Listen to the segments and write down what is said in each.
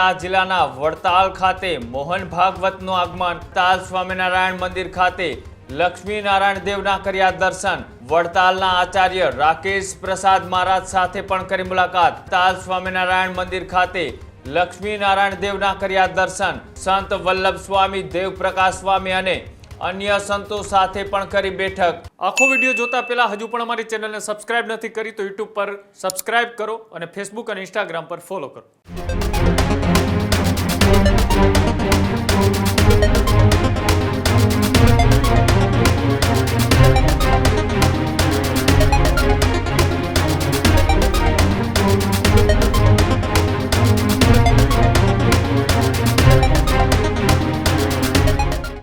ખેડા જિલ્લાના વડતાલ ખાતે મોહન ભાગવતનું આગમન। તાલ સ્વામિનારાયણ મંદિર ખાતે લક્ષ્મી નારાયણ દેવના કર્યા દર્શન। વડતાલના આચાર્ય રાકેશ પ્રસાદ મહારાજ સાથે પણ કરી મુલાકાત। તાલ સ્વામિનારાયણ મંદિર ખાતે લક્ષ્મી નારાયણ દેવના કર્યા દર્શન। સંત વલ્લભ સ્વામી, દેવપ્રકાશ સ્વામી અને अन्य संतो साथे पण करी बैठक। आखो विडियो जोता पहला हजू पण अमारी चेनल ने सब्सक्राइब नहीं करी तो यूट्यूब पर सब्सक्राइब करो और फेसबुक और इंस्टाग्राम पर फॉलो करो।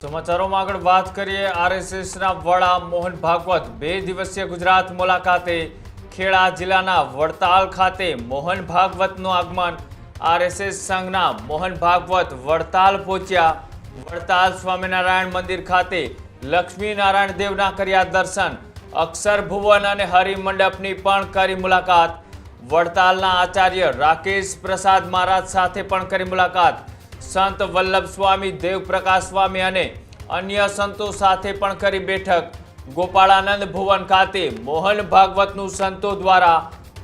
समाचारों में आगळ बात करिए। आरएसएस वड़ा मोहन भागवत 2 दिवसीय गुजरात मुलाकाते। खेड़ा जिल्लाना वडताल खाते मोहन भागवतનું આગમન। आरएसएस संघना मोहन भागवत वडताल पहोंच्या। वडताल स्वामीनारायण मंदिर खाते लक्ष्मी नारायण देवना कर्या दर्शन। अक्षर भुवन और हरिमंडपनी पण करी मुलाकात। वडतालना आचार्य राकेश प्रसाद महाराज साथे पण करी मुलाकात। संत वल्लभ स्वामी, देवप्रकाश स्वामी और अन्य संतो साथे पण करी बैठक। गोपाळानंद भुवन खाते मोहन भागवतનું संतो द्वारा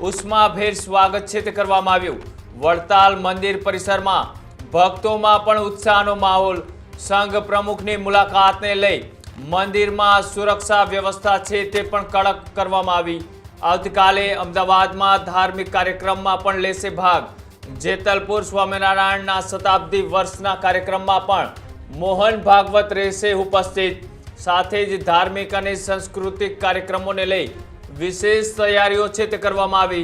उष्माभेर स्वागत छे ते करवामां આવ્યું। वडताल मंदिर परिसर में भक्तों में पण उत्साहनो माहौल। संघ प्रमुखनी मुलाकातने लई मंदिर में सुरक्षा व्यवस्था छे ते पण कड़क करवामां आवी। आवतीकाले अमदावाद में धार्मिक कार्यक्रम में पण लेशे भाग। जेतलपुर स्वामीनारायणना शताब्दी वर्षना कार्यक्रम में पण मोहन भागवत रहेशे उपस्थित। साथे ज धार्मिक और सांस्कृतिक कार्यक्रमों ने लई विशेष तैयारीओ छे ते करवामां आवी।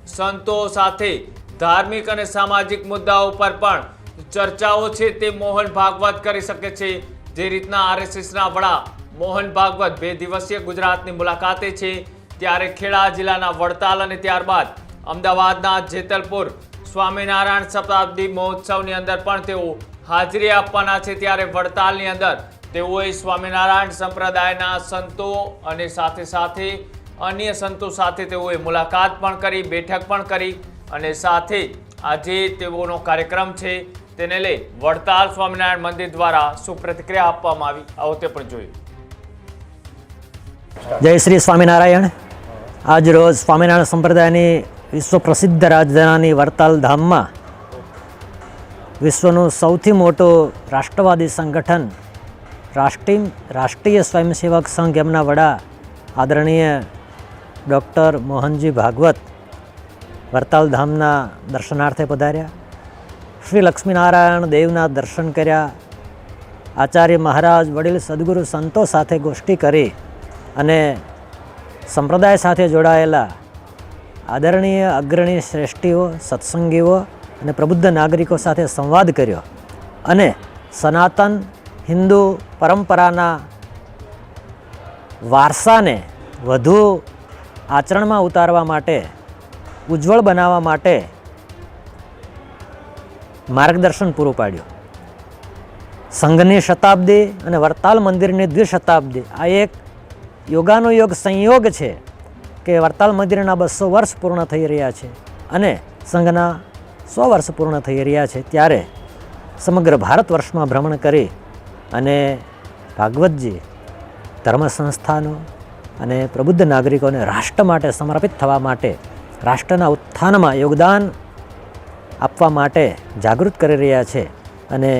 संतो साथे धार्मिक और सामाजिक मुद्दाओं पर पण चर्चाओ छे ते मोहन भागवत करी शके छे। जे रीतना आरएसएसना वड़ा मोहन भागवत 2 दिवसीय गुजरातनी मुलाकाते छे, त्यारे खेड़ा जिल्लाना वडताल और त्यारबाद अमदावादना जेतलपुर स्वामीनारायण शताब्दी महोत्सवनी अंदर पण तेओ हाजरी आपवाना छे। त्यारे वडतालनी अंदर तेओए स्वामीनारायण संप्रदायना संतो अने साथे साथे अन्य संतो साथे तेओए मुलाकात पण करी, बैठक पण करी अने साथे आजे तेओनो कार्यक्रम छे तेने लई वडताल स्वामीनारायण मंदिर द्वारा शुं प्रतिक्रिया आपवामां आवी, आवो ते पण जोईए। जय श्री स्वामीनारायण। आज रोज स्वामीनारायण संप्रदायनी विश्व प्रसिद्ध राजधानी वडताल धाम में विश्वનું સૌથી મોટું રાષ્ટ્રવાદી સંગઠન રાષ્ટ્રીય સ્વયંસેવક સંઘ એમના વડા આદરણીય ડૉક્ટર મોહનજી ભાગવત વડતાલ ધામના દર્શનાર્થે પધાર્યા। શ્રી લક્ષ્મીનારાયણ દેવના દર્શન કર્યા। આચાર્ય મહારાજ, વડીલ સદગુરુ સંતો સાથે ગોષ્ઠી કરી અને સંપ્રદાય સાથે જોડાયેલા આદરણીય અગ્રણી શ્રેષ્ઠીઓ, સત્સંગીઓ અને પ્રબુદ્ધ નાગરિકો સાથે સંવાદ કર્યો અને સનાતન હિન્દુ પરંપરાના વારસાને વધુ આચરણમાં ઉતારવા માટે, ઉજ્જવળ બનાવવા માટે માર્ગદર્શન પૂરું પાડ્યું। સંઘની શતાબ્દી અને વડતાલ મંદિરની દ્વિશતાબ્દી આ એક યોગાનુયોગ સંયોગ છે કે વડતાલ મંદિરના 200 વર્ષ પૂર્ણ થઈ રહ્યા છે અને સંઘના 100 વર્ષ પૂર્ણ થઈ રહ્યા છે। ત્યારે સમગ્ર ભારત વર્ષમાં ભ્રમણ કરી અને ભાગવતજી ધર્મ સંસ્થાનો અને પ્રબુદ્ધ નાગરિકોને રાષ્ટ્ર માટે સમર્પિત થવા માટે, રાષ્ટ્રના ઉત્થાનમાં યોગદાન આપવા માટે જાગૃત કરી રહ્યા છે। અને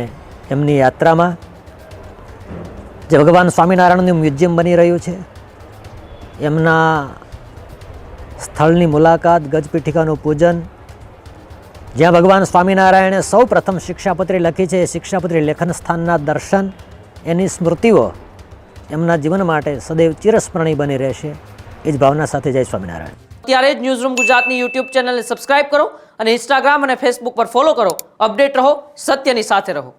એમની યાત્રામાં જે ભગવાન સ્વામિનારાયણનું મ્યુઝિયમ બની રહ્યું છે, એમના સ્થળની મુલાકાત, ગજપીઠિકાનું પૂજન, જ્યાં ભગવાન સ્વામિનારાયણે સૌ પ્રથમ શિક્ષાપત્રી લખી છે, એ શિક્ષાપત્રી લેખન સ્થાનના દર્શન, એની સ્મૃતિઓ એમના જીવન માટે સદૈવ ચિરસ્મરણીય બની રહેશે। એ જ ભાવના સાથે જય સ્વામિનારાયણ। ત્યારે જ ન્યૂઝરૂમ ગુજરાતની યુટ્યુબ ચેનલને સબસ્ક્રાઇબ કરો અને ઇન્સ્ટાગ્રામ અને ફેસબુક પર ફોલો કરો। અપડેટ રહો, સત્યની સાથે રહો।